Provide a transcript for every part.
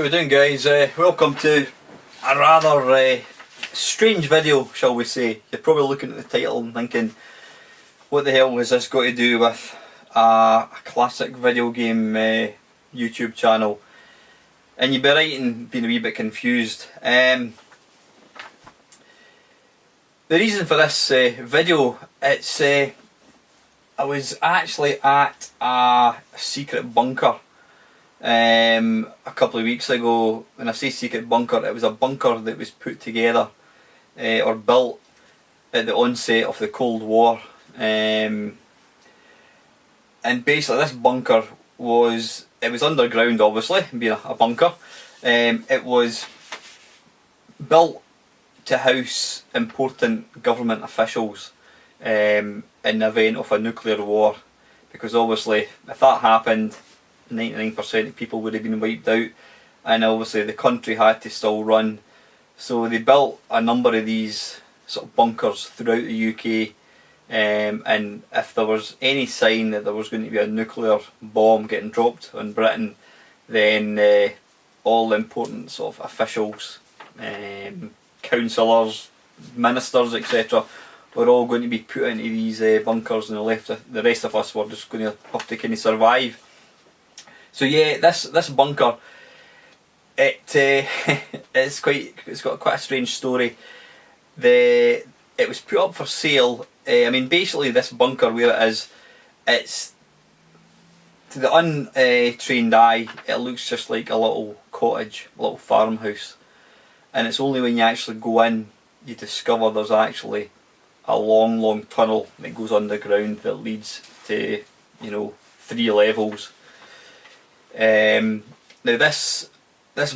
we doing, guys? Welcome to a rather strange video, shall we say. You're probably looking at the title and thinking, what the hell has this got to do with a classic video game YouTube channel? And you'd be right in being a wee bit confused. The reason for this video, it's I was actually at a secret bunker a couple of weeks ago. When I say secret bunker, it was a bunker that was put together or built at the onset of the Cold War, and basically this bunker was underground, obviously, being a bunker. It was built to house important government officials in the event of a nuclear war, because obviously if that happened, 99% of people would have been wiped out, and obviously the country had to still run. So they built a number of these sort of bunkers throughout the UK, and if there was any sign that there was going to be a nuclear bomb getting dropped on Britain, then all the important sort of officials, councillors, ministers, etc., were all going to be put into these bunkers, and the rest of us were just going to have to kind of survive. So yeah, this bunker, it's got quite a strange story. It was put up for sale. I mean, basically this bunker, where it is, it's, to the untrained eye, it looks just like a little cottage, a little farmhouse. And it's only when you actually go in, you discover there's actually a long tunnel that goes underground that leads to, 3 levels. Now this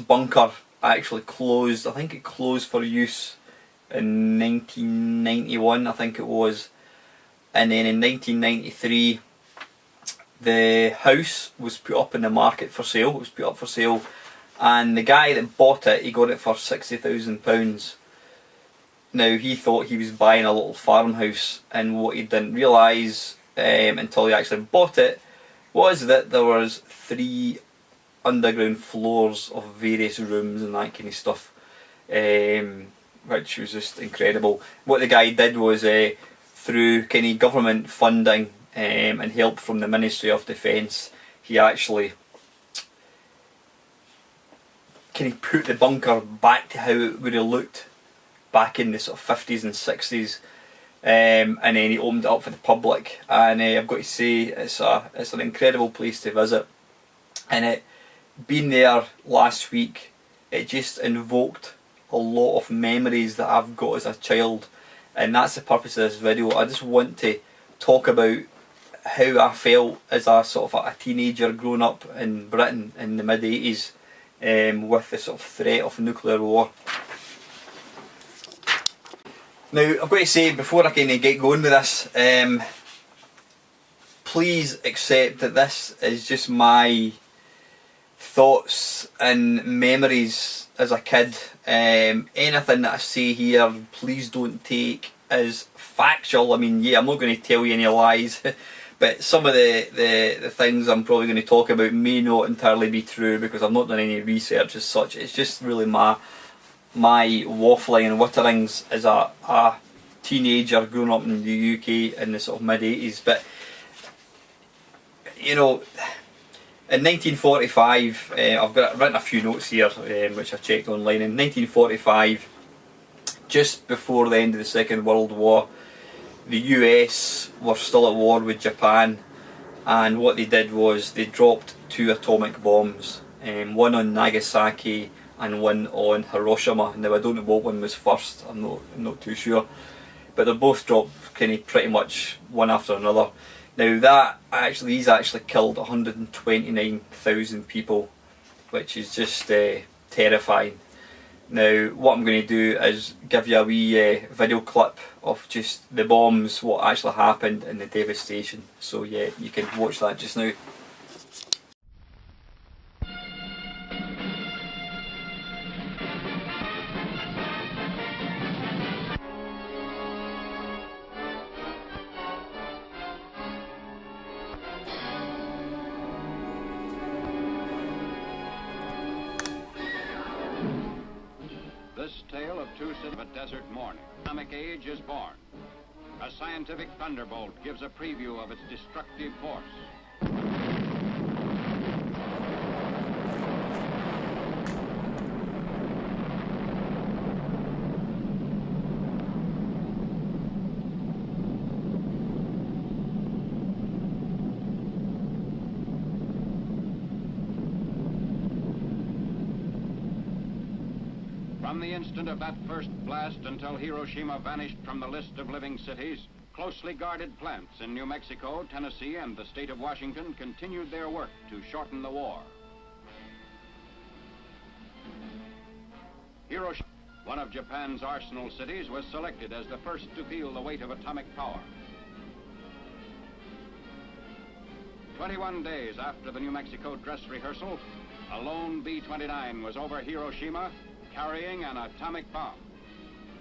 bunker actually closed. I think it closed for use in 1991, I think it was, and then in 1993 the house was put up in the market for sale. It was put up for sale, and the guy that bought it, he got it for £60,000. Now he thought he was buying a little farmhouse, and what he didn't realise until he actually bought it was that there was 3 underground floors of various rooms and that kind of stuff, which was just incredible. What the guy did was, through kind of government funding and help from the Ministry of Defence, he actually kind of put the bunker back to how it would have looked back in the sort of 50s and 60s. And then he opened it up for the public, and I've got to say, it's an incredible place to visit. And being there last week, it just invoked a lot of memories that I've got as a child, and that's the purpose of this video. I just want to talk about how I felt as a sort of a teenager growing up in Britain in the mid-80s, with the sort of threat of nuclear war. Now, I've got to say, before I kind of get going with this, please accept that this is just my thoughts and memories as a kid. Anything that I say here, please don't take as factual. I mean, yeah, I'm not going to tell you any lies, but some of the things I'm probably going to talk about may not entirely be true, because I've not done any research as such. It's just really my waffling and witterings as a teenager growing up in the UK in the sort of mid-80s. But in 1945, I've written a few notes here, which I checked online. In 1945, just before the end of the Second World War, the US were still at war with Japan, and what they did was they dropped 2 atomic bombs, one on Nagasaki and one on Hiroshima. Now I don't know what one was first, I'm not too sure, but they both dropped kind of pretty much one after another. Now these actually killed 129,000 people, which is just terrifying. Now what I'm going to do is give you a wee video clip of just the bombs, what actually happened, and the devastation. So yeah, you can watch that just now. desert morning. Atomic age is born. A scientific thunderbolt gives a preview of its destructive force. From the instant of that first blast until Hiroshima vanished from the list of living cities, closely guarded plants in New Mexico, Tennessee, and the state of Washington continued their work to shorten the war. Hiroshima, one of Japan's arsenal cities, was selected as the first to feel the weight of atomic power. 21 days after the New Mexico dress rehearsal, a lone B-29 was over Hiroshima, carrying an atomic bomb.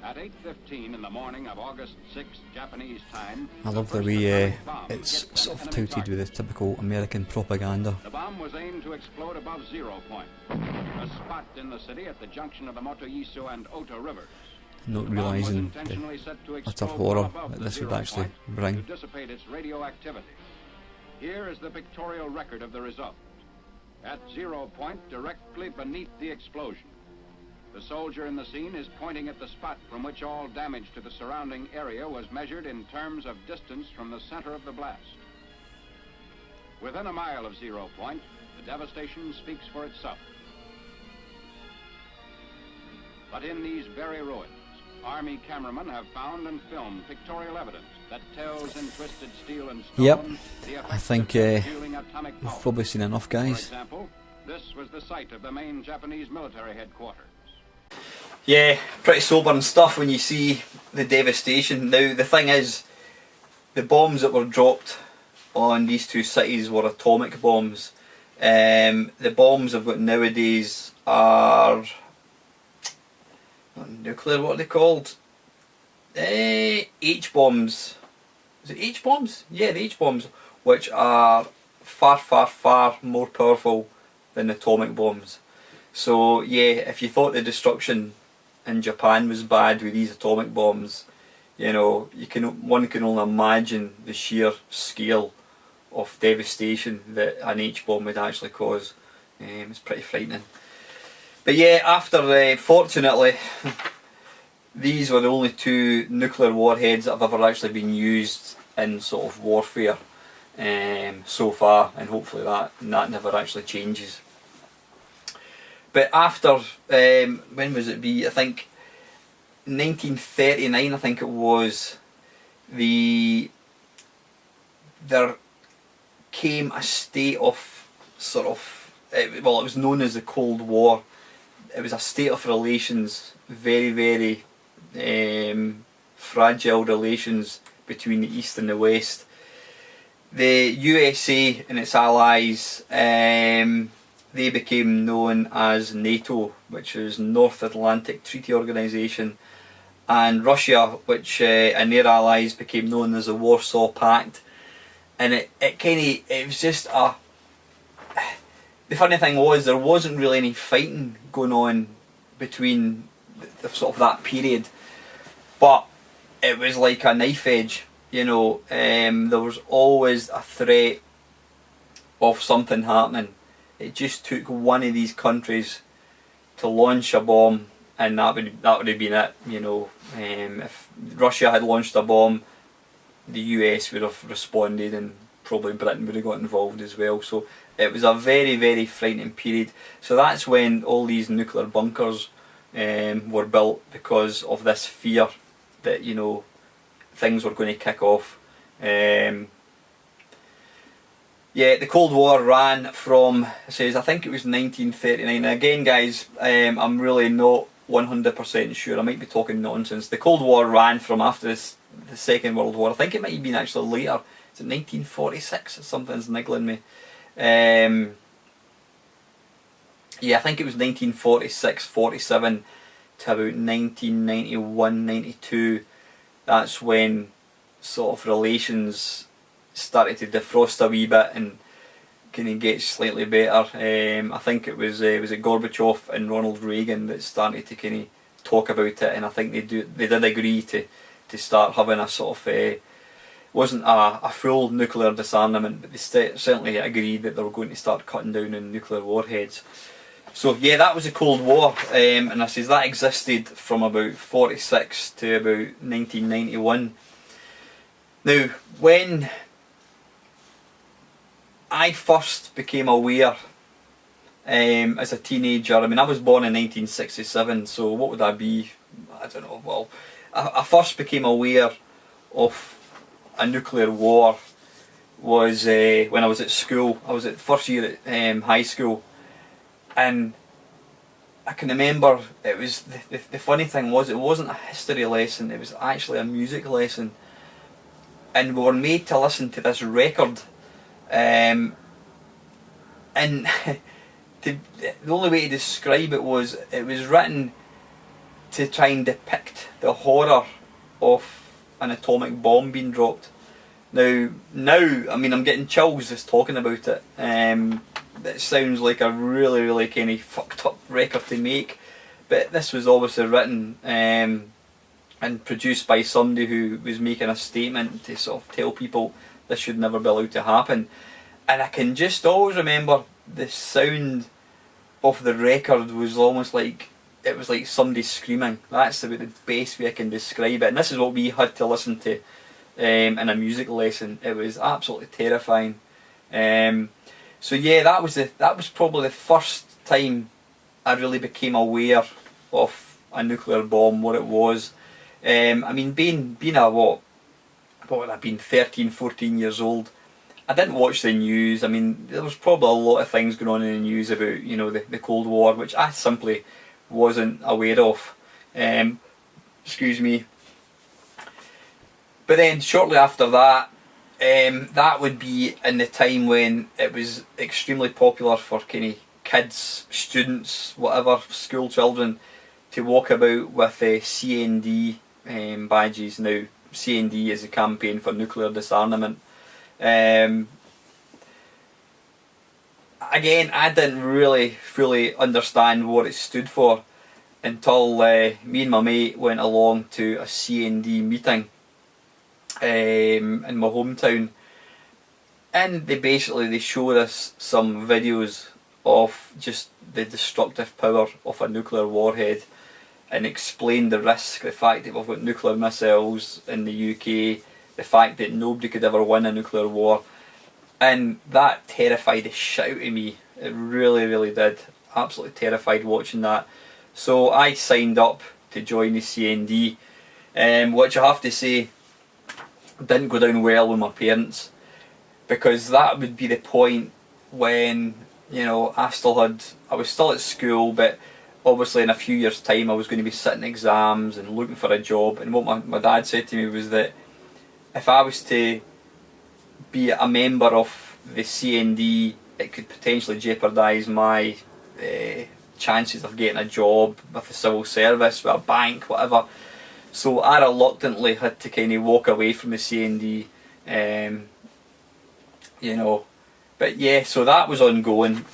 At 8:15 in the morning of August 6th, Japanese time, I love the way it's sort of touted with the typical American propaganda. The bomb was aimed to explode above 0 point, a spot in the city at the junction of the Motoyisu and Ota rivers. Not realising the utter horror that this would actually bring. To dissipate its radioactivity. Here is the pictorial record of the result. At 0 point, directly beneath the explosion, the soldier in the scene is pointing at the spot from which all damage to the surrounding area was measured in terms of distance from the center of the blast. Within a mile of 0 point, the devastation speaks for itself. But in these very ruins, Army cameramen have found and filmed pictorial evidence that tells in twisted steel and stone. Yep, the I effects think of congealing atomic we've power. probably seen enough, For guys. example, this was the site of the main Japanese military headquarters. Yeah, pretty sobering stuff when you see the devastation. Now, the thing is, the bombs that were dropped on these two cities were atomic bombs. The bombs I've got nowadays are not nuclear, what are they called? H-bombs. Is it H-bombs? Yeah, the H-bombs, which are far, far, far more powerful than atomic bombs. So yeah, if you thought the destruction in Japan was bad with these atomic bombs, you know, one can only imagine the sheer scale of devastation that an H-bomb would actually cause. It's pretty frightening. But yeah, after fortunately, these were the only two nuclear warheads that have ever actually been used in sort of warfare so far, and hopefully that never actually changes. But after, when was it be? I think 1939, I think it was, there came a state of sort of, well, it was known as the Cold War. It was a state of relations, very, very fragile relations between the East and the West. The USA and its allies, they became known as NATO, which is North Atlantic Treaty Organisation, and Russia, which and their allies became known as the Warsaw Pact. And it was just a. The funny thing was, there wasn't really any fighting going on between the sort of that period, but it was like a knife edge, you know. There was always a threat of something happening. It just took one of these countries to launch a bomb, and that would have been it. You know, if Russia had launched a bomb, the US would have responded, and probably Britain would have got involved as well. So it was a very, very frightening period. So that's when all these nuclear bunkers were built, because of this fear that, you know, things were going to kick off. Yeah, the Cold War ran from, it says, I think it was 1939. Again, guys, I'm really not 100% sure. I might be talking nonsense. The Cold War ran from after the Second World War. I think it might have been actually later. Is it 1946? Something's niggling me. Yeah, I think it was 1946, 47 to about 1991, 92. That's when sort of relations started to defrost a wee bit and kind of get slightly better. I think it was Gorbachev and Ronald Reagan that started to kind of talk about it, and I think they did agree to start having a sort of wasn't a full nuclear disarmament, but they certainly agreed that they were going to start cutting down on nuclear warheads. So yeah, that was the Cold War, and I says that existed from about 46 to about 1991. Now, when I first became aware as a teenager, I mean, I was born in 1967, so what would that be? I don't know. Well, I first became aware of a nuclear war was when I was at school. I was at first year at high school, and I can remember it was the funny thing was, it wasn't a history lesson, it was actually a music lesson, and we were made to listen to this record, and the only way to describe it was written to try and depict the horror of an atomic bomb being dropped. Now, I mean, I'm getting chills just talking about it. It sounds like a really kind of fucked up record to make, but this was obviously written and produced by somebody who was making a statement to sort of tell people this should never be allowed to happen. And I can just always remember the sound of the record was almost like, it was like somebody screaming. That's about the best way I can describe it. And this is what we had to listen to in a music lesson. It was absolutely terrifying. So yeah, that was probably the first time I really became aware of a nuclear bomb, what it was. I mean, being what would I have been, 13, 14 years old, I didn't watch the news. I mean, there was probably a lot of things going on in the news about, you know, the Cold War, which I simply wasn't aware of. Excuse me. But then shortly after that, that would be in the time when it was extremely popular for kind of kids, students, whatever, school children, to walk about with CND badges. Now, CND is a campaign for nuclear disarmament. Again, I didn't really fully understand what it stood for until me and my mate went along to a CND meeting in my hometown, and they showed us some videos of just the destructive power of a nuclear warhead, and explained the risk, the fact that we've got nuclear missiles in the UK, the fact that nobody could ever win a nuclear war. And that terrified the shit out of me. It really did. Absolutely terrified watching that. So I signed up to join the CND, which I have to say didn't go down well with my parents, because that would be the point when, you know, I was still at school, but obviously in a few years' time I was going to be sitting exams and looking for a job. And what my dad said to me was that if I was to be a member of the CND, it could potentially jeopardise my chances of getting a job with the civil service, with a bank, whatever. So I reluctantly had to kind of walk away from the CND, you know. But yeah, so that was ongoing.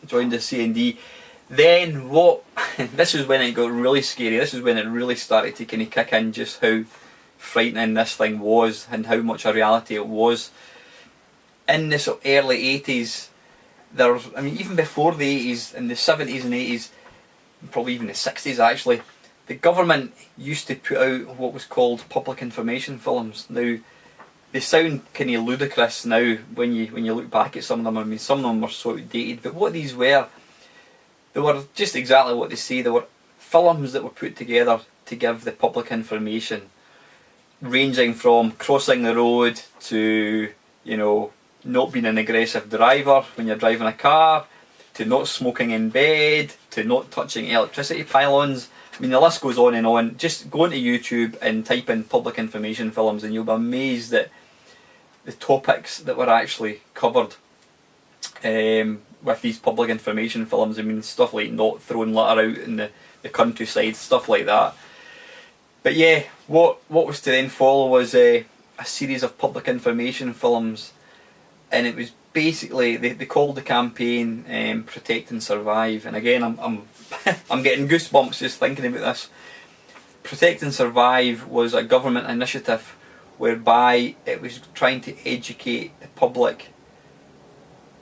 Joined the CND. Then what? This is when it got really scary. This is when it really started to kind of kick in just how frightening this thing was and how much a reality it was. In the sort of early 80s, I mean, even before the 80s, in the 70s and 80s, probably even the 60s actually, the government used to put out what was called public information films. Now, they sound kind of ludicrous now when you look back at some of them. I mean, some of them were so outdated, but what these were, they were just exactly what they say. They were films that were put together to give the public information, ranging from crossing the road to, you know, not being an aggressive driver when you're driving a car, to not smoking in bed, to not touching electricity pylons. I mean, the list goes on and on. Just go into YouTube and type in public information films and you'll be amazed at the topics that were actually covered with these public information films. I mean, stuff like not throwing litter out in the countryside, stuff like that. But yeah, what was to then follow was a series of public information films and it was basically they called the campaign "Protect and Survive." And again, I'm I'm getting goosebumps just thinking about this. Protect and Survive was a government initiative whereby it was trying to educate the public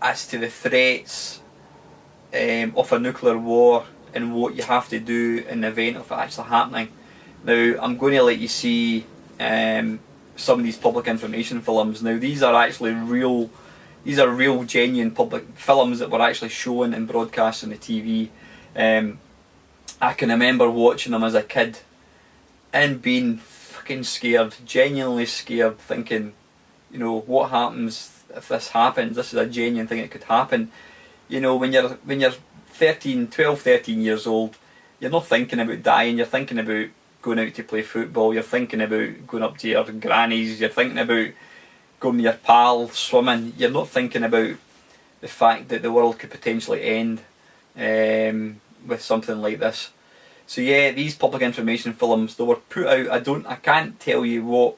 as to the threats of a nuclear war and what you have to do in the event of it actually happening. Now, I'm going to let you see some of these public information films. Now, these are actually real. These are real, genuine public films that were actually shown and broadcast on the TV. I can remember watching them as a kid and being fucking scared, genuinely scared, thinking, you know, what happens if this happens? This is a genuine thing that could happen. You know, when you're 12, 13 years old, you're not thinking about dying, you're thinking about going out to play football, you're thinking about going up to your grannies, you're thinking about going with your pals, swimming. You're not thinking about the fact that the world could potentially end with something like this. So yeah, these public information films, they were put out, I can't tell you what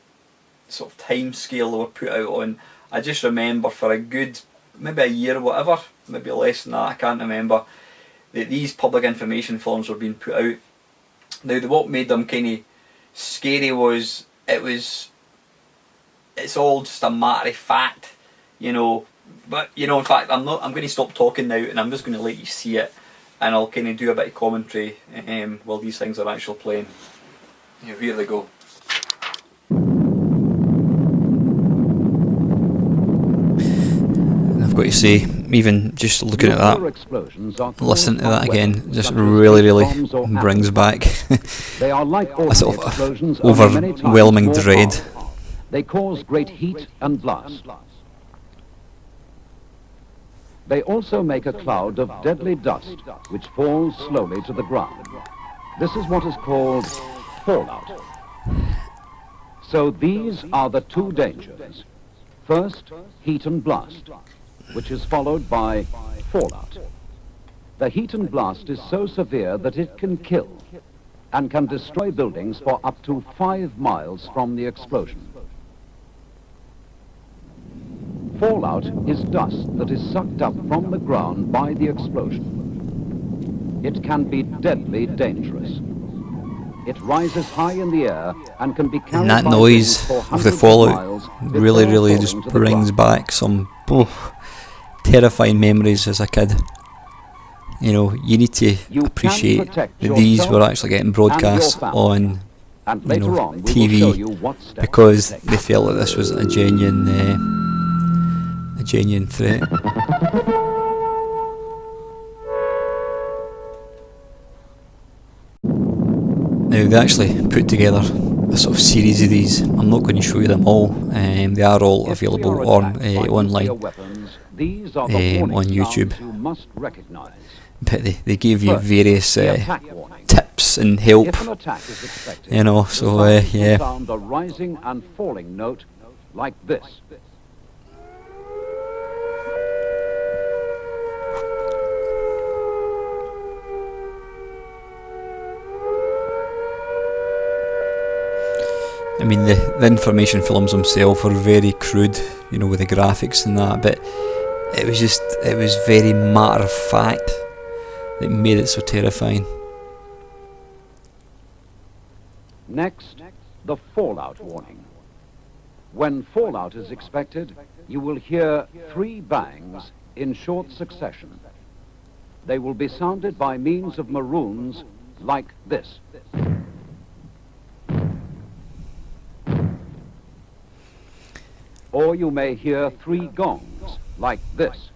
sort of time scale they were put out on. I just remember for a good, maybe a year or whatever, maybe less than that, I can't remember, that these public information films were being put out. Now, what made them kind of scary was, it's all just a matter of fact, you know. But, you know, in fact, I'm going to stop talking now and I'm just going to let you see it, and I'll kind of do a bit of commentary while these things are actually playing. Here they go. I've got to say, even just looking at that, listening to that again, just really brings back a sort of overwhelming dread. They cause great heat and blast. They also make a cloud of deadly dust which falls slowly to the ground. This is what is called fallout. So these are the two dangers. First, heat and blast, which is followed by fallout. The heat and blast is so severe that it can kill and can destroy buildings for up to 5 miles from the explosion. Fallout is dust that is sucked up from the ground by the explosion. It can be deadly dangerous. It rises high in the air and can be carried And that by noise winds for of the hundreds fallout miles really before just falling to the brings ground. back some terrifying memories as a kid. You know, you need to You appreciate can protect that these yourself were actually getting broadcast and your family. on, And you later know, on, we will show you TV what steps because to take. they felt that this was a genuine threat. Now, they actually put together a sort of series of these. I'm not going to show you them all. They are all If we available are on attacked by nuclear online, weapons, these are the warning on YouTube. sounds you must recognize. But they give you First, various the attack warning. tips and help. If an attack is expected, You know, the so, sounds will yeah. sound a rising and falling note like this. I mean, the information films themselves were very crude, you know, with the graphics and that, but it was very matter of fact that made it so terrifying. Next, the fallout warning. When fallout is expected, you will hear 3 bangs in short succession. They will be sounded by means of maroons like this. Or you may hear 3 gongs like this.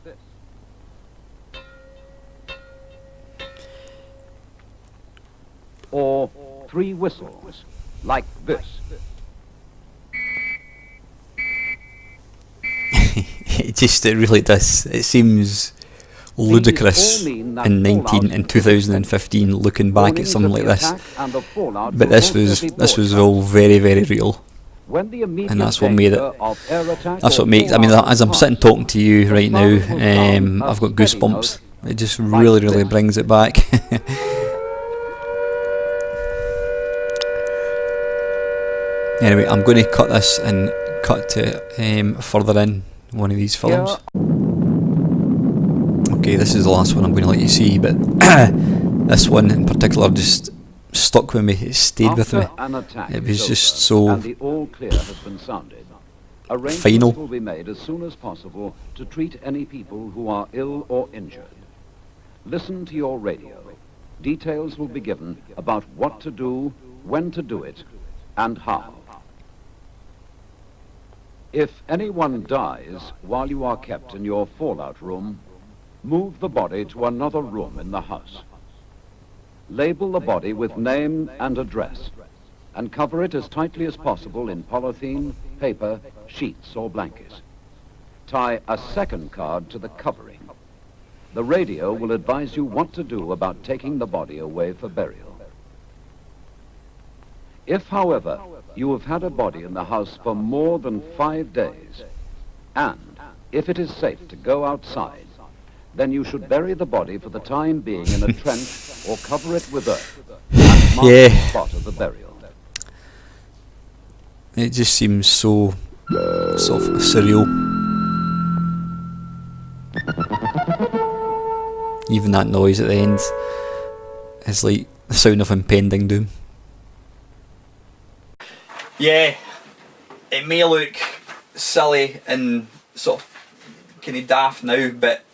Or 3 whistles like this. It really does. It seems ludicrous in 2015 looking back at something like this. But this was all very real. And that's what made it. That's what makes. I mean, as I'm sitting talking to you right now, I've got goosebumps. It just really brings it back. Anyway, I'm going to cut this and cut to further in one of these films. Okay, this is the last one I'm going to let you see, but this one in particular just stuck with me. It stayed with me. It was just so final. Will be made as soon as possible to treat any people who are ill or injured. Listen to your radio. Details will be given about what to do, when to do it, and how. If anyone dies while you are kept in your fallout room, move the body to another room in the house. Label the body with name and address, and cover it as tightly as possible in polythene, paper, sheets, or blankets. Tie a second card to the covering. The radio will advise you what to do about taking the body away for burial. If, however, you have had a body in the house for more than 5 days, and if it is safe to go outside, then you should bury the body for the time being in a trench or cover it with earth and mark the spot of the burial. It just seems so sort of surreal. Even that noise at the end is like the sound of impending doom. Yeah, it may look silly and sort of kind of daft now, but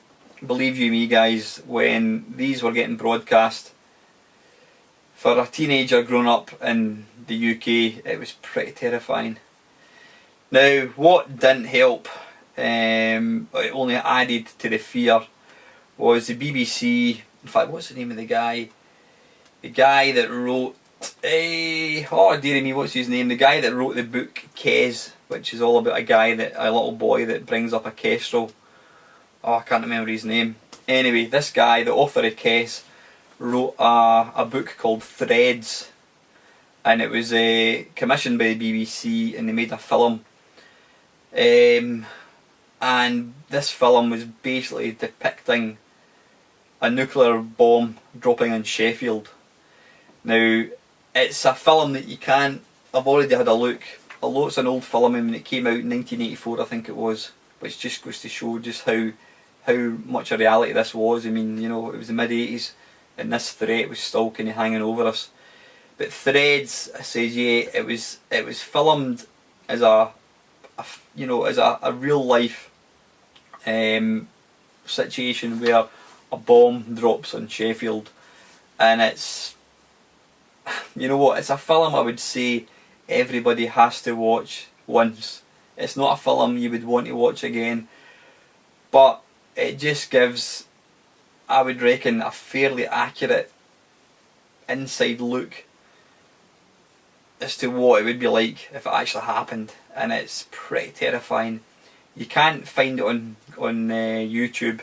believe you me guys, when these were getting broadcast, for a teenager growing up in the UK, it was pretty terrifying. Now, what didn't help, it only added to the fear, was the BBC. In fact, what's the name of the guy? The guy that wrote, oh dearie me, what's his name? The guy that wrote the book Kes, which is all about a little boy that brings up a kestrel. Oh, I can't remember his name. Anyway, this guy, the author of Kes, wrote a book called Threads, and it was commissioned by the BBC, and they made a film. And this film was basically depicting a nuclear bomb dropping in Sheffield. Now, it's a film that you can't. I've already had a look. Although it's an old film, I mean, it came out in 1984, I think it was, which just goes to show just how much a reality this was. I mean, you know, it was the mid-80s, and this threat was still kind of hanging over us. But Threads, I says, yeah, it was filmed as a real life situation where a bomb drops on Sheffield, and it's, you know what, it's a film I would say everybody has to watch once. It's not a film you would want to watch again, but it just gives, I would reckon, a fairly accurate inside look as to what it would be like if it actually happened, and it's pretty terrifying. You can't find it on YouTube.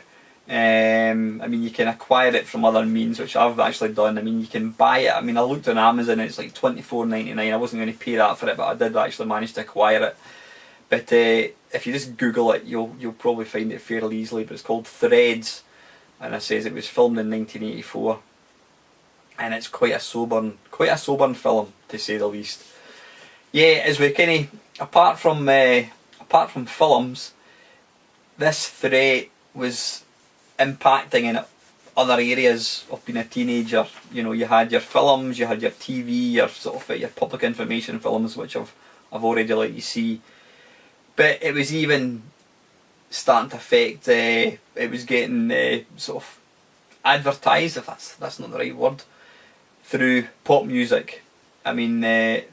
I mean, you can acquire it from other means, which I've actually done. I mean, you can buy it. I mean, I looked on Amazon, it's like $24.99. I wasn't going to pay that for it, but I did actually manage to acquire it. But if you just Google it, you'll probably find it fairly easily. But it's called Threads, and it says it was filmed in 1984, and it's quite a sobering film, to say the least. Yeah, as we kind of apart from films, this threat was impacting in other areas of being a teenager. You know, you had your films, you had your TV, your sort of your public information films, which I've already let you see. But it was even starting to affect. It was getting sort of advertised, if that's not the right word, through pop music. I mean, the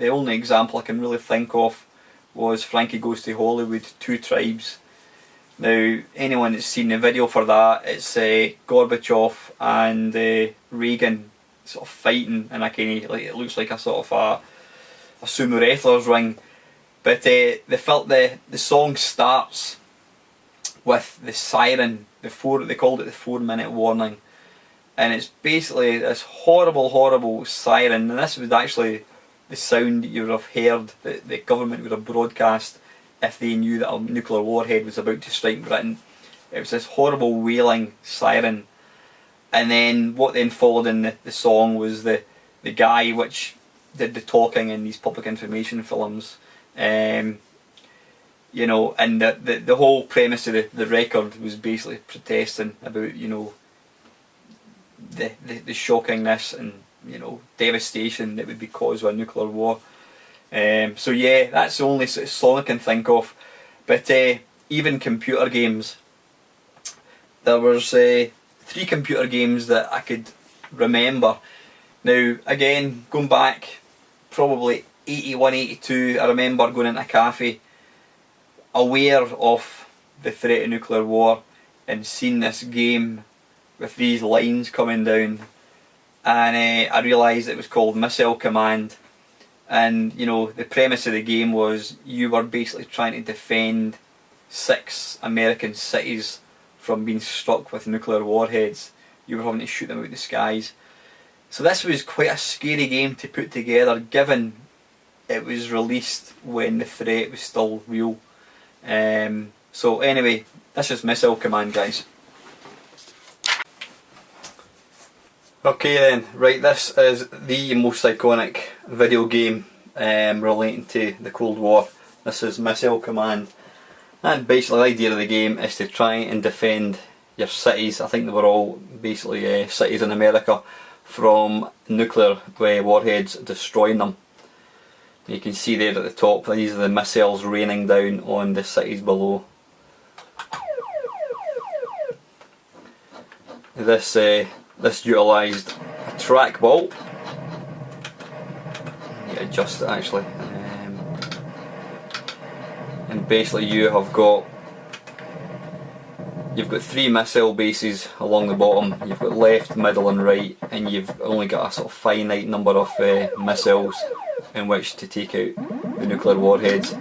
only example I can really think of was Frankie Goes to Hollywood, Two Tribes. Now, anyone that's seen the video for that, it's Gorbachev and Reagan sort of fighting in a kind of, like, it looks like a sort of a sumo wrestler's ring. But the song starts with the siren, they called it the 4-minute warning, and it's basically this horrible siren. And this was actually the sound that you would have heard that the government would have broadcast if they knew that a nuclear warhead was about to strike Britain. It was this horrible wailing siren, and then what then followed in the song was the guy which did the talking in these public information films. you know, and the whole premise of the record was basically protesting about, you know, the shockingness and, you know, devastation that would be caused by nuclear war. So yeah, that's the only sort of song I can think of. But even computer games, there was 3 computer games that I could remember. Now again, going back probably 81, 82, I remember going into a cafe aware of the threat of nuclear war and seeing this game with these lines coming down, and I realised it was called Missile Command. And you know, the premise of the game was you were basically trying to defend 6 American cities from being struck with nuclear warheads. You were having to shoot them out of the skies. So this was quite a scary game to put together, given it was released when the threat was still real. So anyway, this is Missile Command, guys. Okay then, right, this is the most iconic video game relating to the Cold War. This is Missile Command, and basically the idea of the game is to try and defend your cities. I think they were all basically cities in America from nuclear warheads destroying them. You can see there at the top, these are the missiles raining down on the cities below. This utilised a trackball. You adjust it actually, and basically you've got 3 missile bases along the bottom. You've got left, middle and right, and you've only got a sort of finite number of missiles in which to take out the nuclear warheads,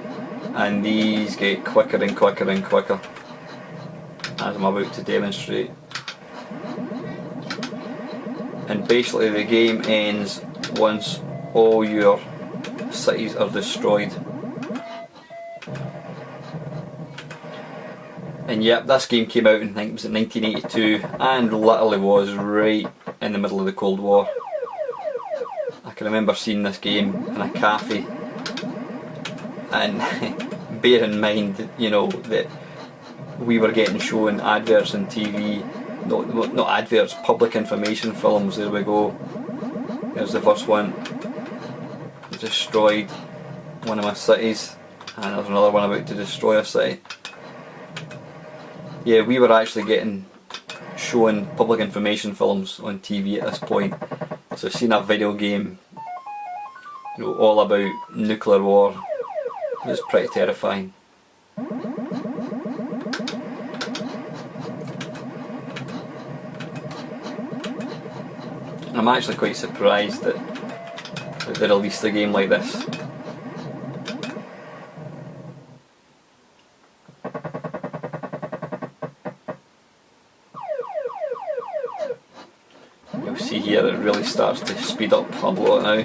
and these get quicker and quicker and quicker as I'm about to demonstrate. And basically the game ends once all your cities are destroyed. And yep, this game came out in, I think it was in 1982, and literally was right in the middle of the Cold War. I can remember seeing this game in a cafe, and bear in mind, you know, that we were getting shown adverts on TV, not adverts, public information films. There we go. There's the first one. Destroyed one of my cities, and there's another one about to destroy a city. Yeah, we were actually getting shown public information films on TV at this point. So seeing a video game, you know, all about nuclear war was pretty terrifying. I'm actually quite surprised that they released a game like this. You'll see here it really starts to speed up a lot now.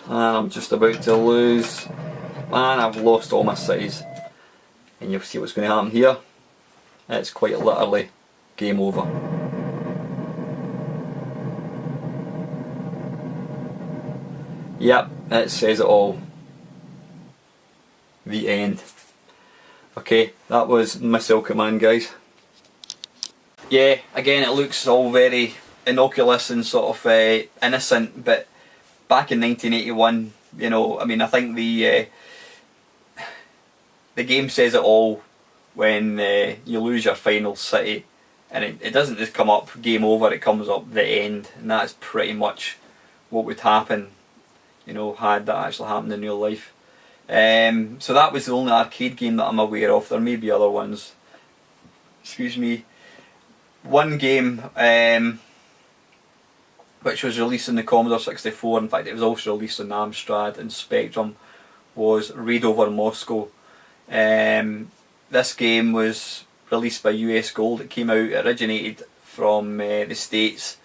And I'm just about to lose, and I've lost all my cities. And you'll see what's going to happen here. It's quite literally game over. Yep, it says it all. The end. Okay, that was Missile Command, guys. Yeah, again it looks all very innocuous and sort of innocent, but back in 1981, you know, I mean, I think the game says it all when you lose your final city, and it doesn't just come up game over, it comes up the end, and that's pretty much what would happen, you know, had that actually happened in real life. So that was the only arcade game that I'm aware of. There may be other ones. Excuse me. One game which was released on the Commodore 64, in fact it was also released on Amstrad and Spectrum, was Raid Over Moscow. This game was released by US Gold. It came out, it originated from the States,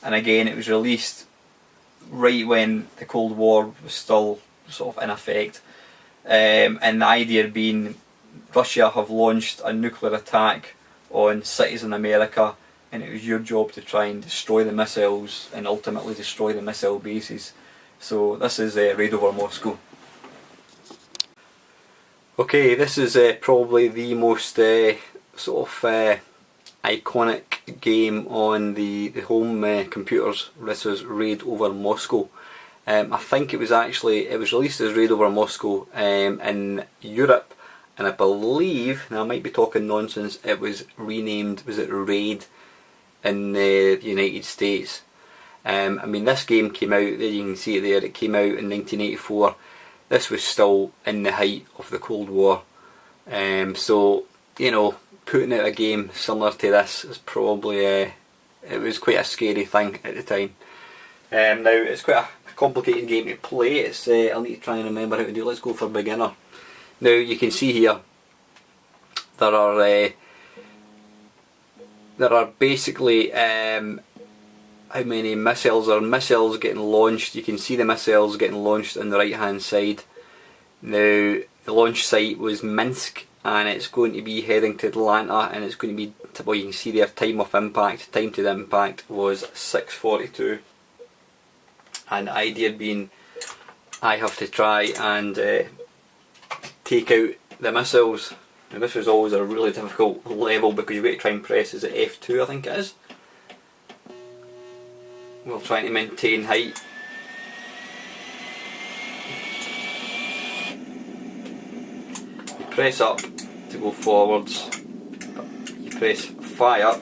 and again it was released right when the Cold War was still sort of in effect. And the idea being Russia have launched a nuclear attack on cities in America, and it was your job to try and destroy the missiles and ultimately destroy the missile bases. So this is Raid Over Moscow. Okay, this is probably the most sort of iconic game on the home computers. This is Raid Over Moscow. I think it was released as Raid Over Moscow in Europe, and I believe, and I might be talking nonsense, it was renamed, was it Raid in the United States. I mean, this game came out, there you can see it there, it came out in 1984. This was still in the height of the Cold War. So, you know, putting out a game similar to this is probably, it was quite a scary thing at the time. Now, it's quite a complicated game to play. I'll need to try and remember how to do it. Let's go for beginner. Now, you can see here, there are basically, how many missiles are missiles getting launched. You can see the missiles getting launched on the right hand side. Now the launch site was Minsk, and it's going to be heading to Atlanta, and it's going to be, well, you can see their time of impact, time to the impact was 6:42, and the idea being I have to try and take out the missiles. Now this was always a really difficult level because you've got to try and press, is it F2 I think it is? We're trying to maintain height. You press up to go forwards. You press fire.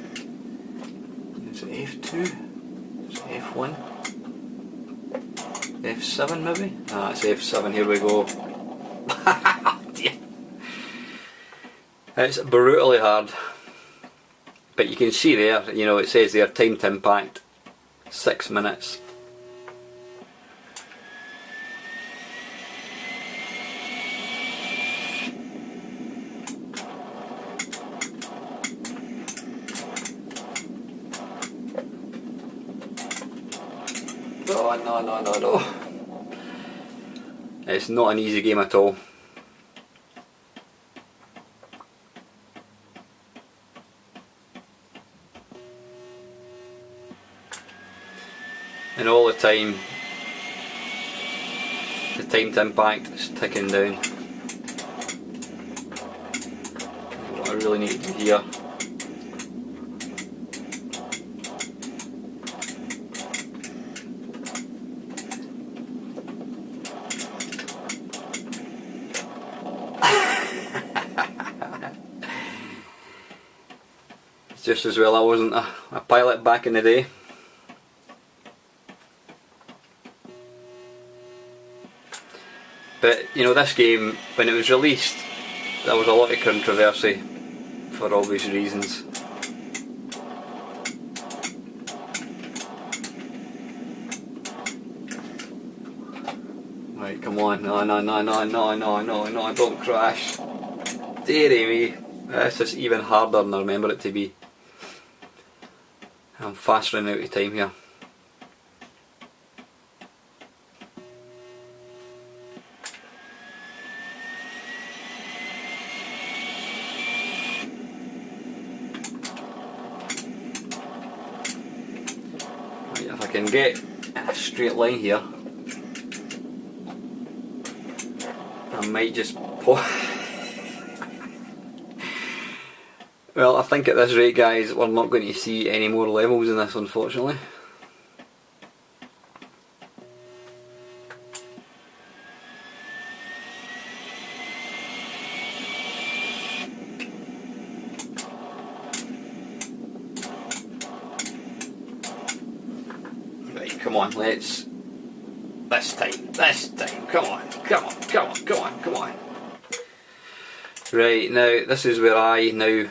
Is it F2? Is it F1? F7 maybe? Ah, it's F7, here we go. It's brutally hard. But you can see there, you know, it says there, time to impact. 6 minutes. No. It's not an easy game at all. And all the time, the time to impact is ticking down. What I really need to do here. It's just as well I wasn't a pilot back in the day. But, you know, this game, when it was released, there was a lot of controversy, for obvious reasons. Right, come on, no, don't crash. Dearie me, this is even harder than I remember it to be. I'm fast running out of time here. If I can get in a straight line here, I might just pause. Well, I think at this rate, guys, we're not going to see any more levels in this, unfortunately. Come on, let's... This time, come on. Right, now, this is where I now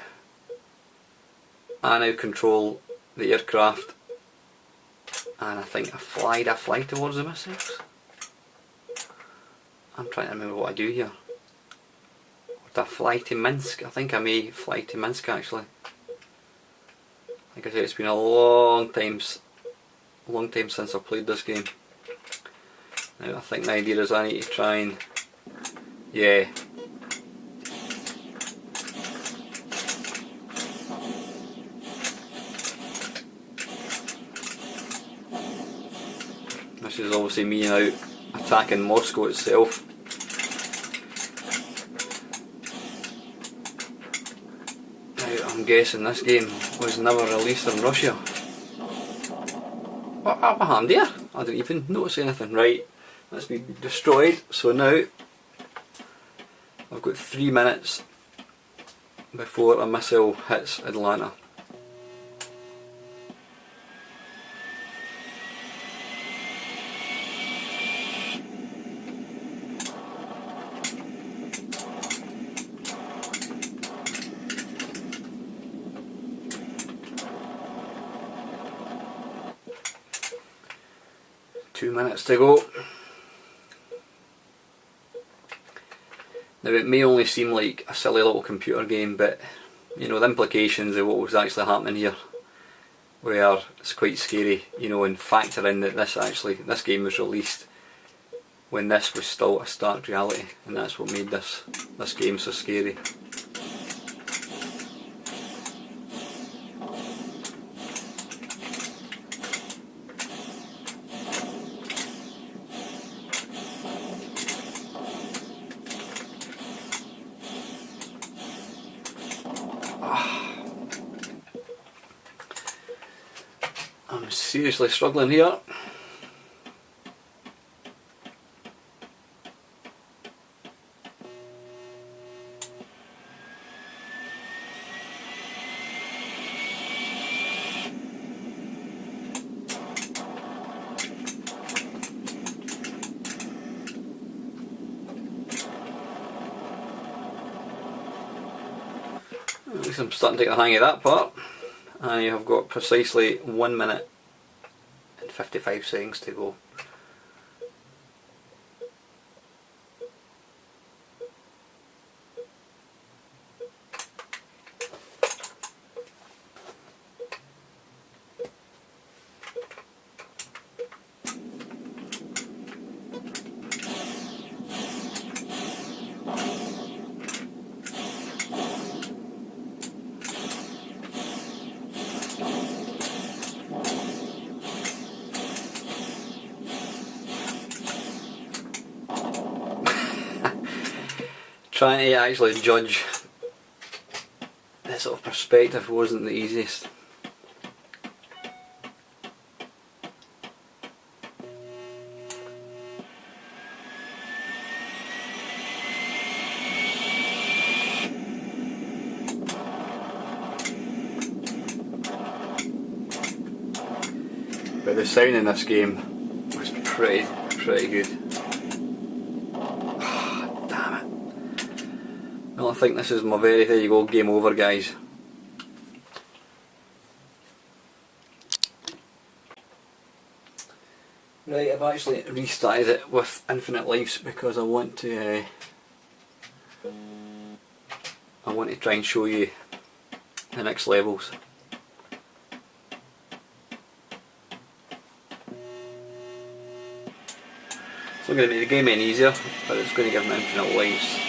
control the aircraft, and I think I fly towards the missiles. I'm trying to remember what I do here. Did I fly to Minsk? I think I may fly to Minsk actually. Like I said, it's been a long time since I've played this game. Now I think the idea is I need to try and, yeah. This is obviously me now attacking Moscow itself. Now, I'm guessing this game was never released in Russia. What happened here? I didn't even notice anything. Right, that's been destroyed. So now I've got 3 minutes before a missile hits Atlanta. Two minutes to go. Now it may only seem like a silly little computer game, but you know, the implications of what was actually happening here were, it's quite scary, you know, and factor in that this game was released when this was still a stark reality, and that's what made this game so scary. I'm seriously struggling here. At least I'm starting to get the hang of that part. And you have got precisely 1 minute and 55 seconds to go. Trying to actually judge this sort of perspective wasn't the easiest. But the sound in this game was pretty good. Well, I think this is my there you go, game over, guys. Right, I've actually restarted it with infinite lives because I want to try and show you the next levels. It's not going to make the game any easier, but it's going to give them infinite lives.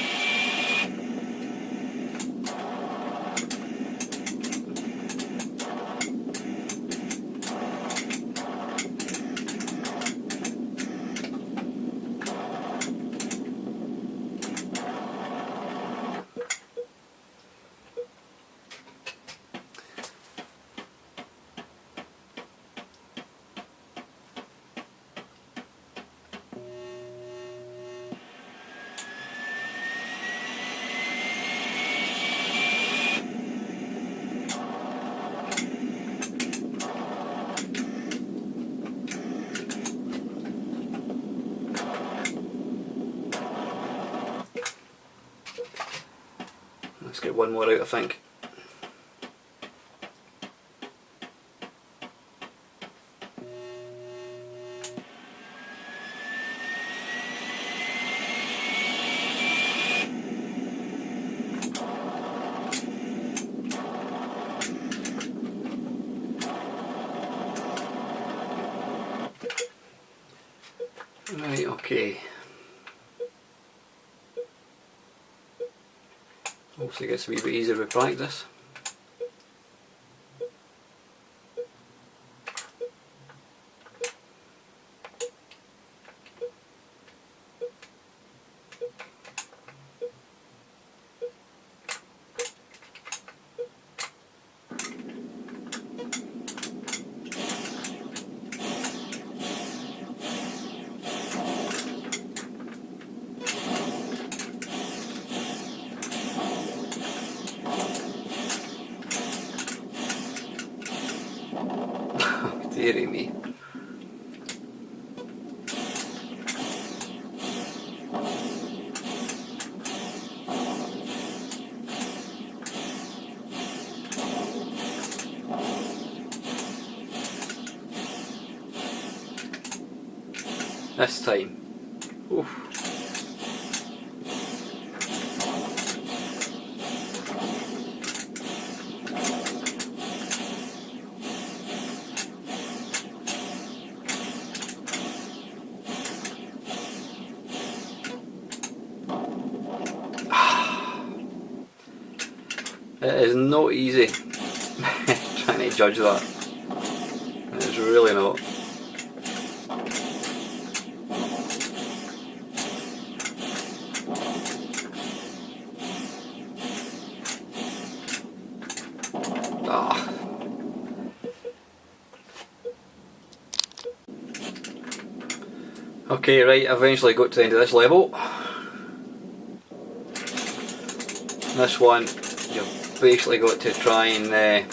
Let's get one more out, I think. Right, okay. Hopefully it gets a wee bit easier with practice. Dearie me. This time. Oof. It is not easy trying to judge that. It's really not. Ah. Okay, right, eventually got to the end of this level. This one, you've basically got to try and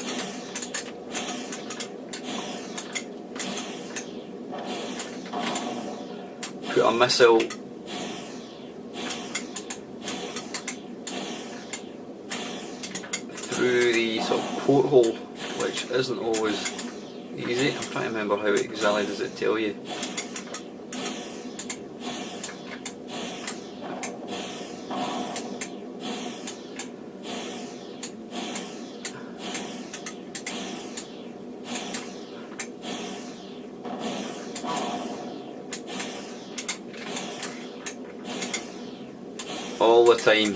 put a missile through the sort of porthole, which isn't always easy. I'm trying to remember how exactly does it tell you. All the time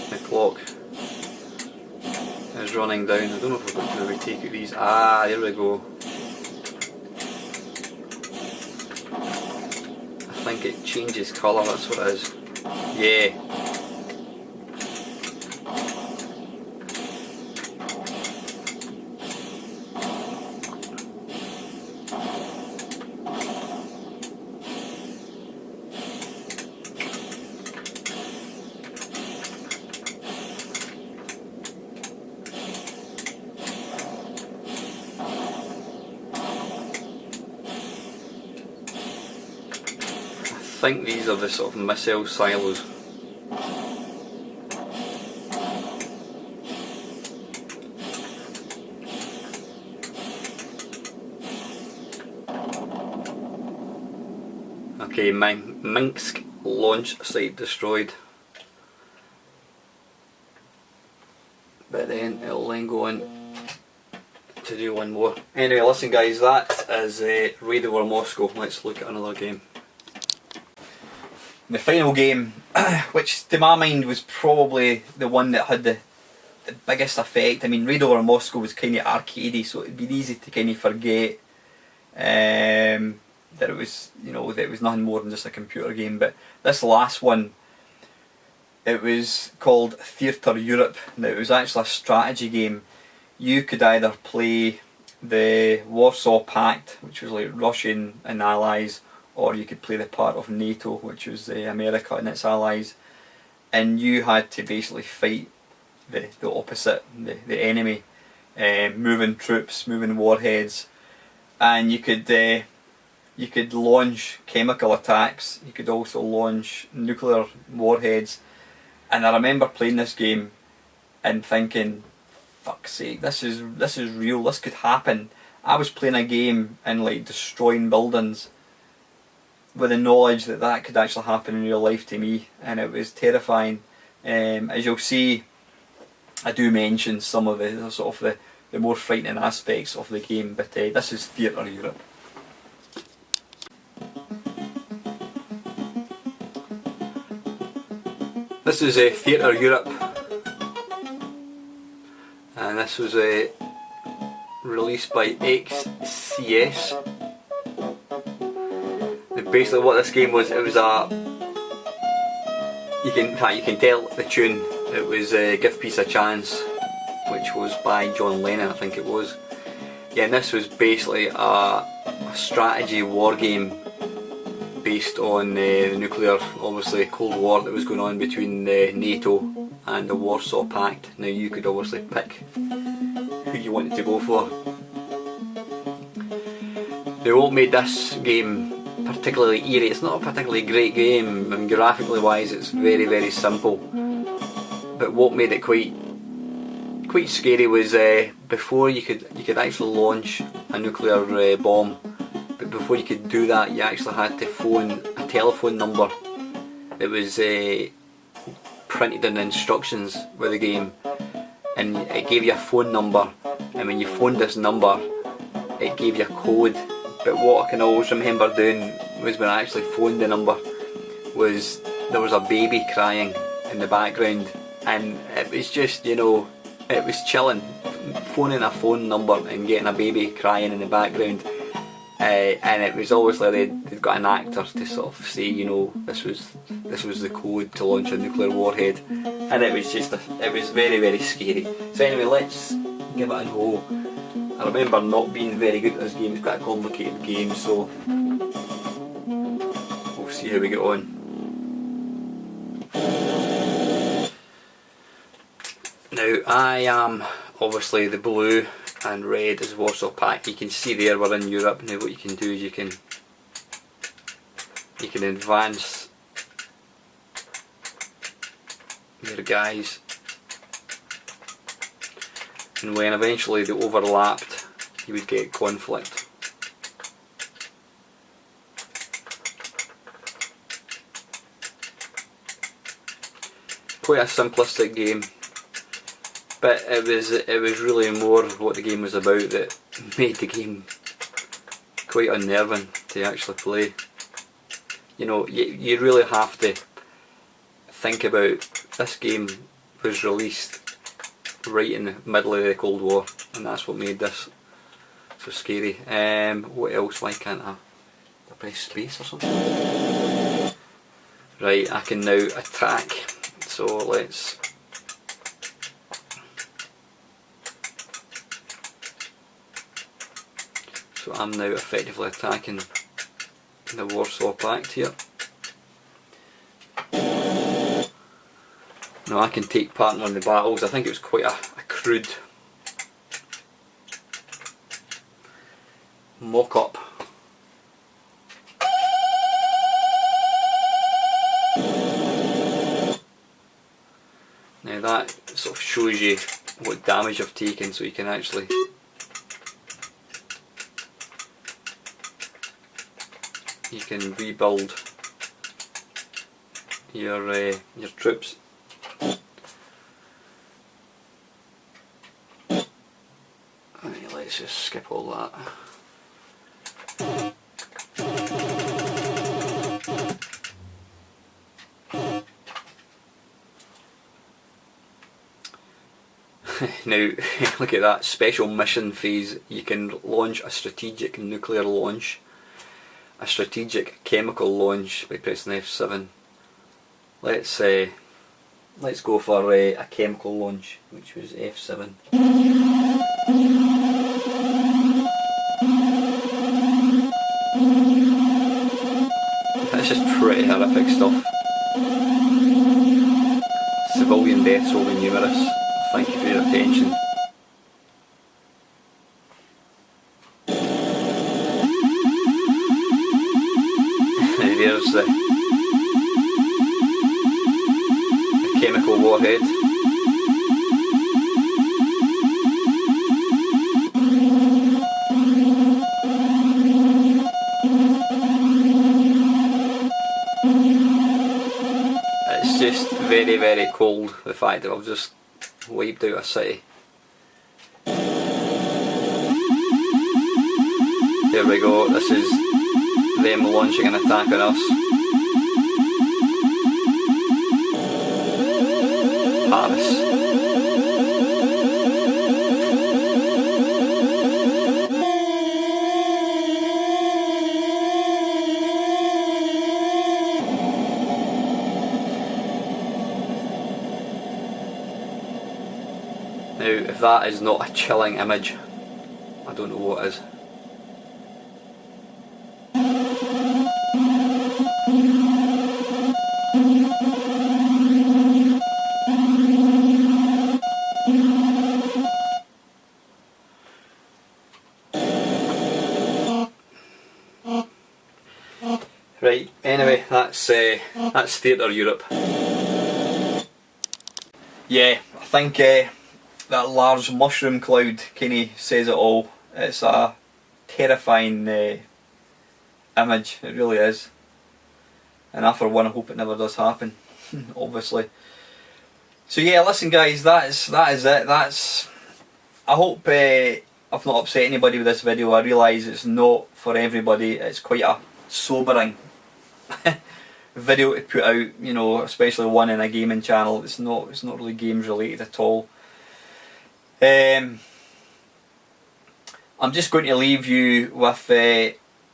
the clock is running down. I don't know if we're going to maybe take out these. Ah, there we go. I think it changes colour, that's what it is. Yeah. I think these are the sort of missile silos. Okay, Minsk launch site destroyed. But then it'll then go on to do one more. Anyway, listen guys, that is Raid Over Moscow. Let's look at another game. The final game, which to my mind was probably the one that had the biggest effect. I mean, Raid Over Moscow was kind of arcadey, so it'd be easy to kind of forget that it was, you know, that it was nothing more than just a computer game. But this last one, it was called Theatre Europe. Now it was actually a strategy game. You could either play the Warsaw Pact, which was like Russian and allies, or you could play the part of NATO, which was America and its allies, and you had to basically fight the opposite, the enemy, moving troops, moving warheads, and you could launch chemical attacks. You could also launch nuclear warheads, and I remember playing this game and thinking, fuck's sake, this is real. This could happen. I was playing a game and like destroying buildings, with the knowledge that that could actually happen in real life to me, and it was terrifying. As you'll see, I do mention some of the sort of the more frightening aspects of the game, but this is Theatre Europe. This is Theatre Europe, and this was released by XCS. Basically what this game was, it was you can tell the tune. It was Give Peace a Chance, which was by John Lennon, I think it was. Yeah, and this was basically a strategy war game based on the nuclear, obviously, Cold War that was going on between NATO and the Warsaw Pact. Now you could obviously pick who you wanted to go for. Now what made this game particularly eerie, it's not a particularly great game, and graphically wise it's very, very simple, but what made it quite scary was before you could actually launch a nuclear bomb, but before you could do that you actually had to phone a telephone number that was printed in the instructions with the game, and it gave you a phone number, and when you phoned this number it gave you a code. But what I can always remember doing was when I actually phoned the number, was there was a baby crying in the background, and it was just, you know, it was chilling, phoning a phone number and getting a baby crying in the background. And it was obviously they'd got an actor to sort of say, you know, this was the code to launch a nuclear warhead, and it was just it was very, very scary. So anyway, let's give it a go. I remember not being very good at this game. It's quite a complicated game, so we'll see how we get on. Now I am obviously the blue and red is Warsaw Pact. You can see there we're in Europe. Now what you can do is you can advance your guys, and when eventually they overlapped you would get conflict. Quite a simplistic game, but it was really more what the game was about that made the game quite unnerving to actually play. You know, you really have to think about, this game was released right in the middle of the Cold War, and that's what made this so scary. What else? Why can't I press space or something? Right, I can now attack, so let's so I'm now effectively attacking the Warsaw Pact here. Now I can take part in one of the battles. I think it was quite a crude mock-up. Now that sort of shows you what damage I've taken, so you can actually rebuild your troops. Right, let's just skip all that. Now, look at that special mission phase. You can launch a strategic nuclear launch, a strategic chemical launch by pressing F7. Let's go for a chemical launch, which was F7. That's just pretty horrific stuff. Civilian deaths will be numerous. Thank you for your attention. There's the chemical warhead. It's just very, very cold, the fact that I've just wiped out a city. There we go, this is them launching an attack on us. Paris. Now, if that is not a chilling image, I don't know what is. Right, anyway, that's Theatre Europe. Yeah, I think that large mushroom cloud kinda says it all. It's a terrifying image, it really is. And I for one hope it never does happen, obviously. So yeah, listen guys, that is it. I hope I've not upset anybody with this video. I realise it's not for everybody. It's quite a sobering video to put out, you know, especially one in a gaming channel. It's not really games related at all. I'm just going to leave you with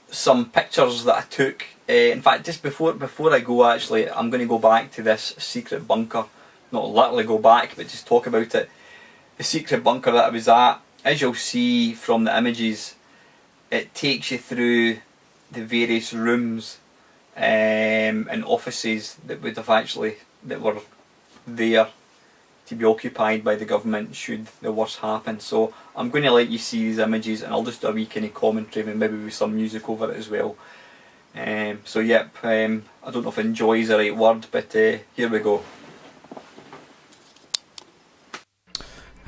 some pictures that I took. In fact, just before I go, actually, I'm going to go back to this secret bunker. Not literally go back, but just talk about it. The secret bunker that I was at, as you'll see from the images, it takes you through the various rooms and offices that were there to be occupied by the government should the worst happen. So I'm going to let you see these images, and I'll just do a wee kind of commentary and maybe with some music over it as well. So yep, I don't know if enjoy is the right word, but here we go.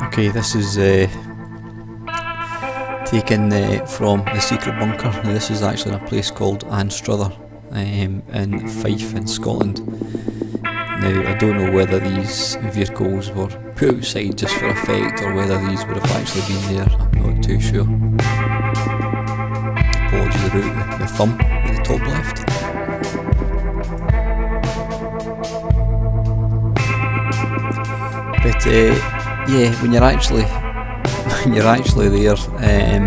Okay, this is taken from the secret bunker. Now this is actually in a place called Anstruther in Fife in Scotland. Now I don't know whether these vehicles were put outside just for effect or whether these would have actually been there, I'm not too sure. Apologies about the thumb at the top left. But yeah, when you're actually there and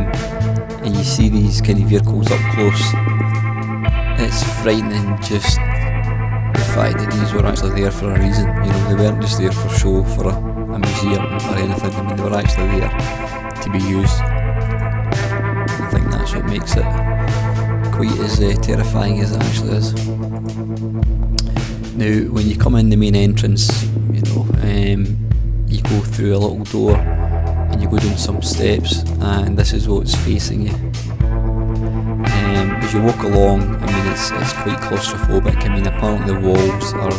you see these kind of vehicles up close, it's frightening just the fact that these were actually there for a reason. You know, they weren't just there for show, for a museum or anything. I mean, they were actually there to be used. I think that's what makes it quite as terrifying as it actually is. Now, when you come in the main entrance, you know, you go through a little door and you go down some steps, and this is what's facing you. As you walk along, I mean, it's quite claustrophobic. I mean, apparently the walls are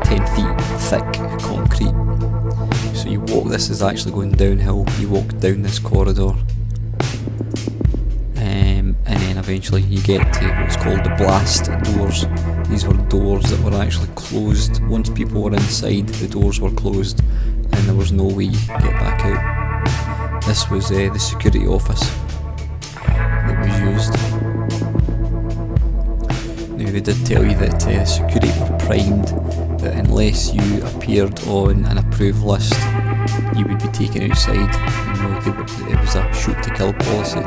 10 feet thick concrete. So you walk, this is actually going downhill, you walk down this corridor, and then eventually you get to what's called the blast doors. These were doors that were actually closed. Once people were inside, the doors were closed and there was no way to get back out. This was the security office that was used. Now they did tell you that security were primed that unless you appeared on an approved list, you would be taken outside. You know, it was a shoot to kill policy.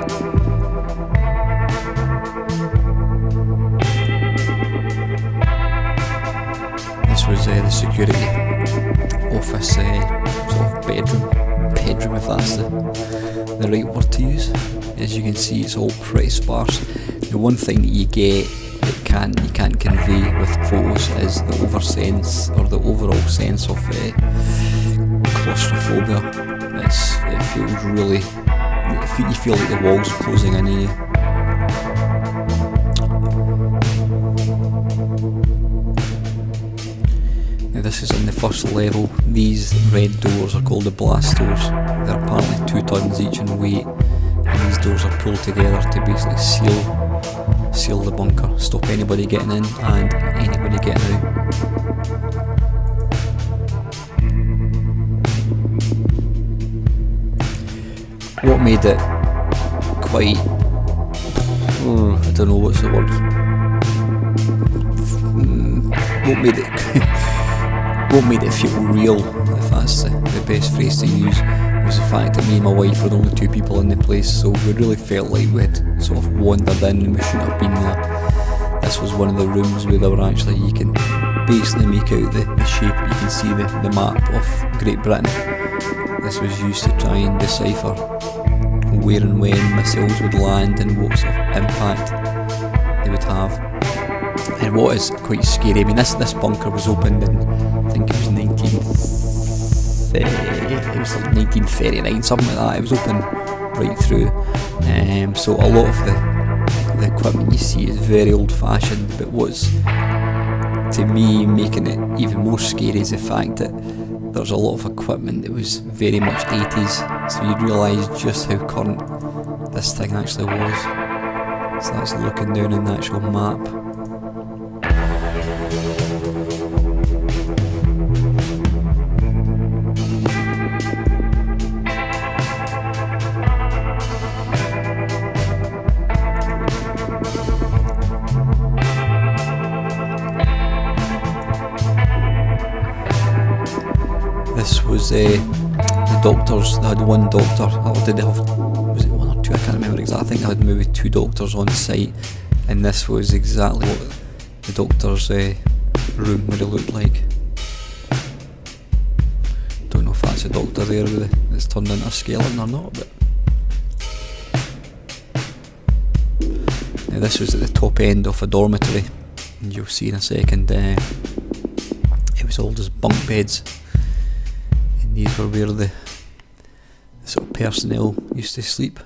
This was the security office sort of bedroom if that's the right word to use. As you can see, it's all pretty sparse. The one thing that you get that you can't convey with photos is the overall sense of claustrophobia. It feels really, you feel like the walls are closing in on you. Now this is on the first level. These red doors are called the blast doors. They're apparently 2 tons each in weight, and these doors are pulled together to basically seal the bunker, stop anybody getting in and anybody getting out. What made it quite, I don't know what's the word, what made it feel real, if that's the best phrase to use, was the fact that me and my wife were the only 2 people in the place, so we really felt like we had sort of wandered in and we shouldn't have been there. This was one of the rooms where they were actually, you can basically make out the shape, you can see the map of Great Britain. This was used to try and decipher where and when missiles would land and what sort of impact they would have. And what is quite scary, I mean this bunker was opened in, I think it was 1939, something like that. It was open right through, so a lot of the equipment you see is very old-fashioned, but what's, to me, making it even more scary is the fact that there's a lot of equipment that was very much 80s, so you realise just how current this thing actually was. So that's looking down on the actual map. This was the doctors. They had one doctor, or did they have, was it one or two? I can't remember exactly. I think they had maybe 2 doctors on site, and this was exactly what the doctor's room would have looked like. Don't know if that's a doctor there that's turned into a skeleton or not, but now this was at the top end of a dormitory, and you'll see in a second it was all just bunk beds. These were where the sort of personnel used to sleep.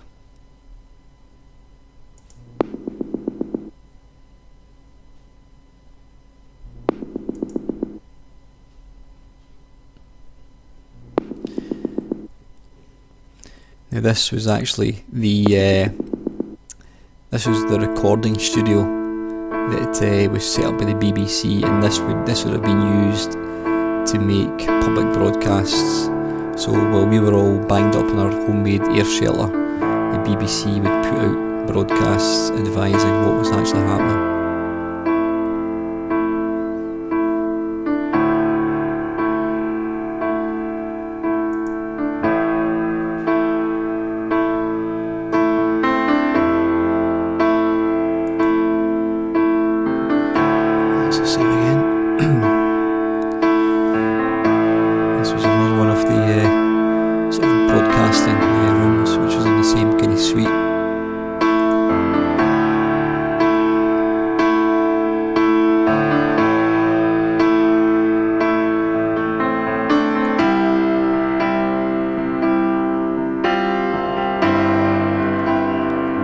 Now this was actually the recording studio that was set up by the BBC, and this would have been used to make public broadcasts. So while we were all banged up in our homemade air shelter, the BBC would put out broadcasts advising what was actually happening. That's the same again. Sort of broadcasting rooms, which was in the same kind of suite.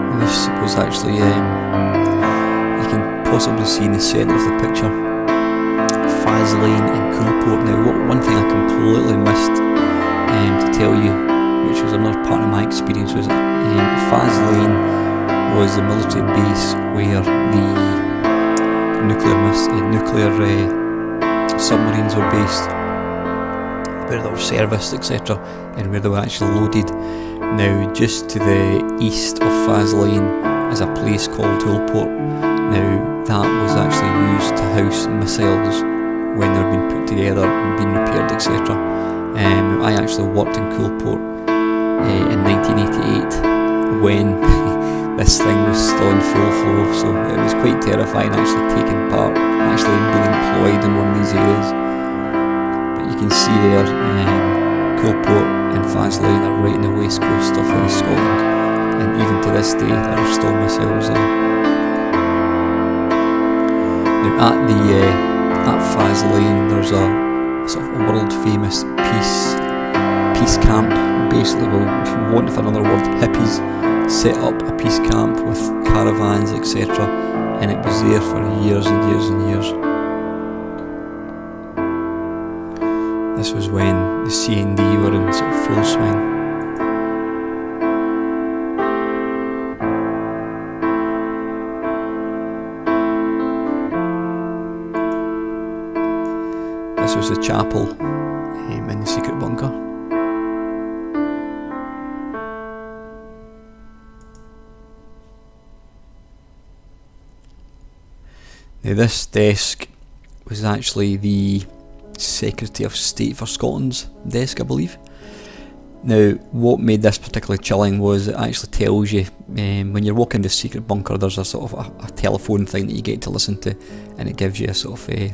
And this was actually, you can possibly see in the centre of the picture, Faz Lane in Coolport. Now, one thing I completely missed to tell you, which was another part of my experience, was Faz Lane was the military base where the nuclear submarines were based, where they were serviced, etc., and where they were actually loaded. Now, just to the east of Faz Lane is a place called Coolport. Now, that was actually used to house missiles when they were being put together and being repaired, etc. I actually worked in Coolport in 1988 when this thing was still in full flow, so it was quite terrifying actually taking part, actually being employed in one of these areas. But you can see there, Coolport and Faz Lane are right in the west coast of Scotland, and even to this day there are still missiles there. Now at Faz Lane there's a sort of a world famous peace camp. Basically, well, want for another word, hippies set up a peace camp with caravans, etc., and it was there for years and years and years. This was when the CND were in sort of full swing. This was the chapel in the secret bunker. Now this desk was actually the Secretary of State for Scotland's desk, I believe. Now what made this particularly chilling was it actually tells you when you're walking the secret bunker there's a sort of a telephone thing that you get to listen to, and it gives you a sort of a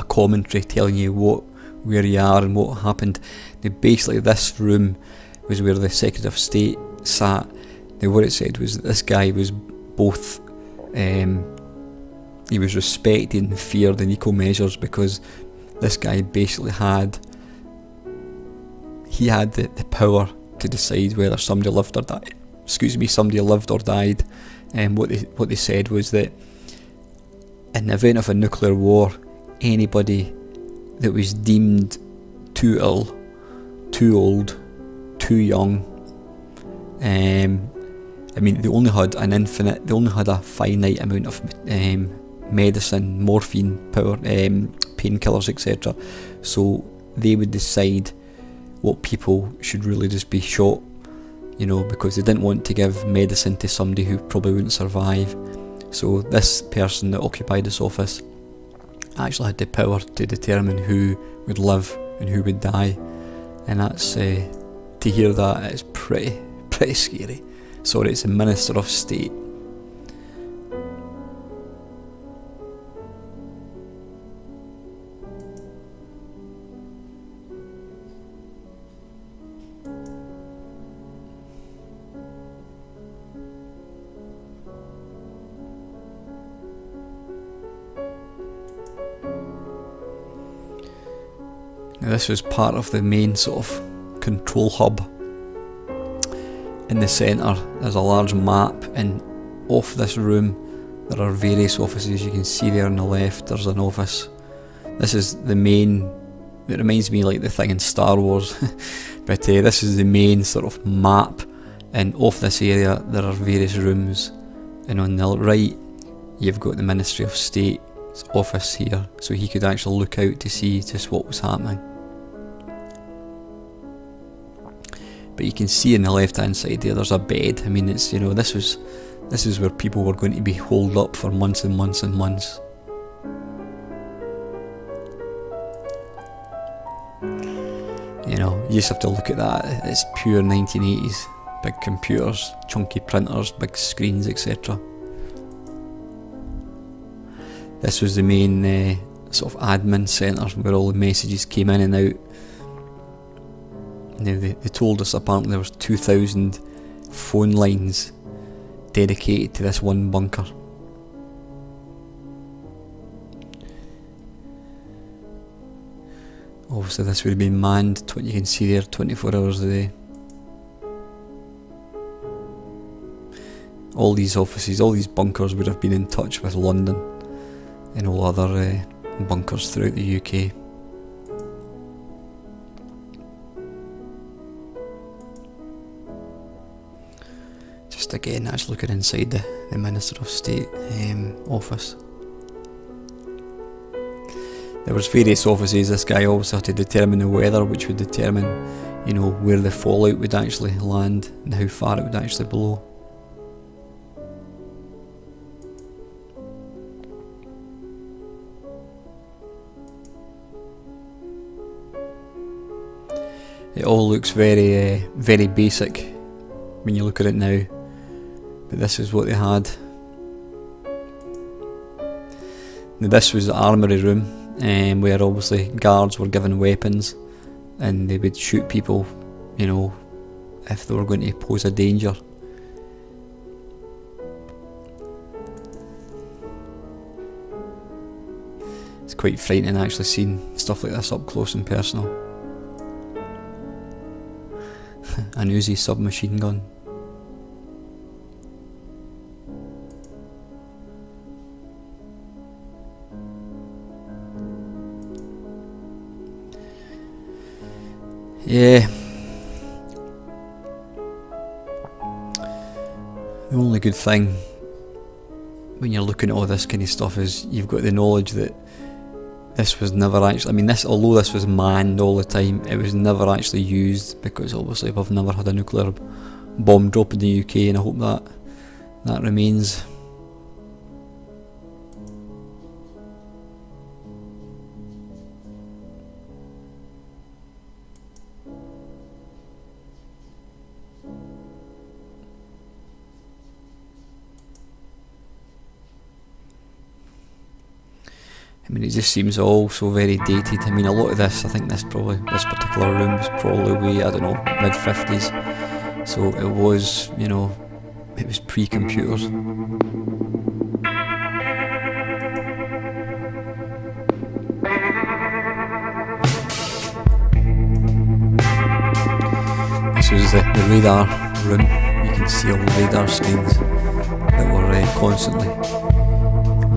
commentary telling you where you are and what happened. Now basically this room was where the Secretary of State sat. Now what it said was that this guy was both he was respected and feared in equal measures, because this guy basically had the power to decide whether somebody lived or died. Somebody lived or died And what they said was that in the event of a nuclear war, anybody that was deemed too ill, too old, too young, I mean, they only had a finite amount of medicine, morphine, painkillers, etc. So they would decide what people should really just be shot, because they didn't want to give medicine to somebody who probably wouldn't survive. So this person that occupied this office actually had the power to determine who would live and who would die, and that's to hear that, it's pretty scary. Sorry, it's a Minister of State. Now this was part of the main sort of control hub. In the centre there's a large map, and off this room there are various offices. You can see there on the left there's an office. This is the main, it reminds me like the thing in Star Wars but this is the main sort of map, and off this area there are various rooms, and on the right you've got the Ministry of State's office here, so he could actually look out to see just what was happening. But you can see on the left hand side there's a bed. I mean, it's, this is where people were going to be holed up for months and months and months. You just have to look at that. It's pure 1980s. Big computers, chunky printers, big screens, etc. This was the main sort of admin centre where all the messages came in and out. Now they told us apparently there was 2,000 phone lines dedicated to this one bunker. Obviously this would have been manned, you can see there, 24 hours a day. All these offices, all these bunkers would have been in touch with London and all other bunkers throughout the UK. Just again, that's looking inside the Minister of State office. There was various offices. This guy also had to determine the weather, which would determine, where the fallout would actually land and how far it would actually blow. It all looks very, very basic when you look at it now, but this is what they had. Now this was the armoury room, where obviously guards were given weapons and they would shoot people, if they were going to pose a danger. It's quite frightening actually seeing stuff like this up close and personal. An Uzi submachine gun. Yeah. The only good thing when you're looking at all this kind of stuff is you've got the knowledge that this was never actually, although this was manned all the time, it was never actually used, because obviously we've never had a nuclear bomb drop in the UK, and I hope that remains. It just seems all so very dated. A lot of this, I think this particular room was probably, mid-50s. So it was, it was pre-computers. This was the radar room. You can see all the radar screens that were constantly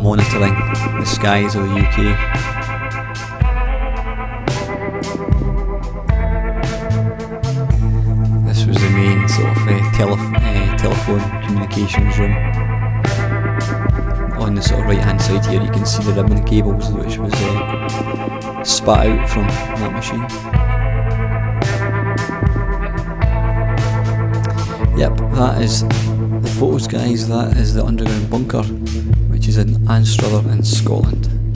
monitoring the skies of the UK. This was the main sort of telephone communications room. On the sort of right hand side here you can see the ribbon cables which was spat out from that machine. Yep, that is the photos, guys. That is the underground bunker, which is in Anstruther in Scotland.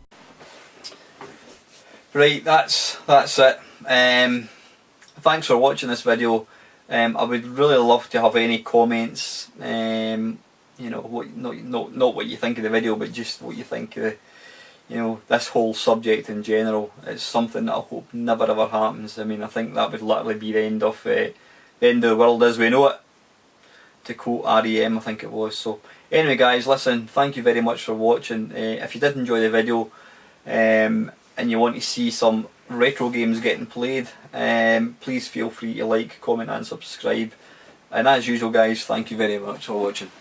Right, that's it. Thanks for watching this video. I would really love to have any comments. You know, not what you think of the video, but just what you think of this whole subject in general. It's something that I hope never ever happens. I mean, I think that would literally be the end of the world as we know it, to quote REM, I think it was. So anyway, guys, listen, thank you very much for watching. If you did enjoy the video and you want to see some retro games getting played, please feel free to like, comment and subscribe. And as usual, guys, thank you very much for watching.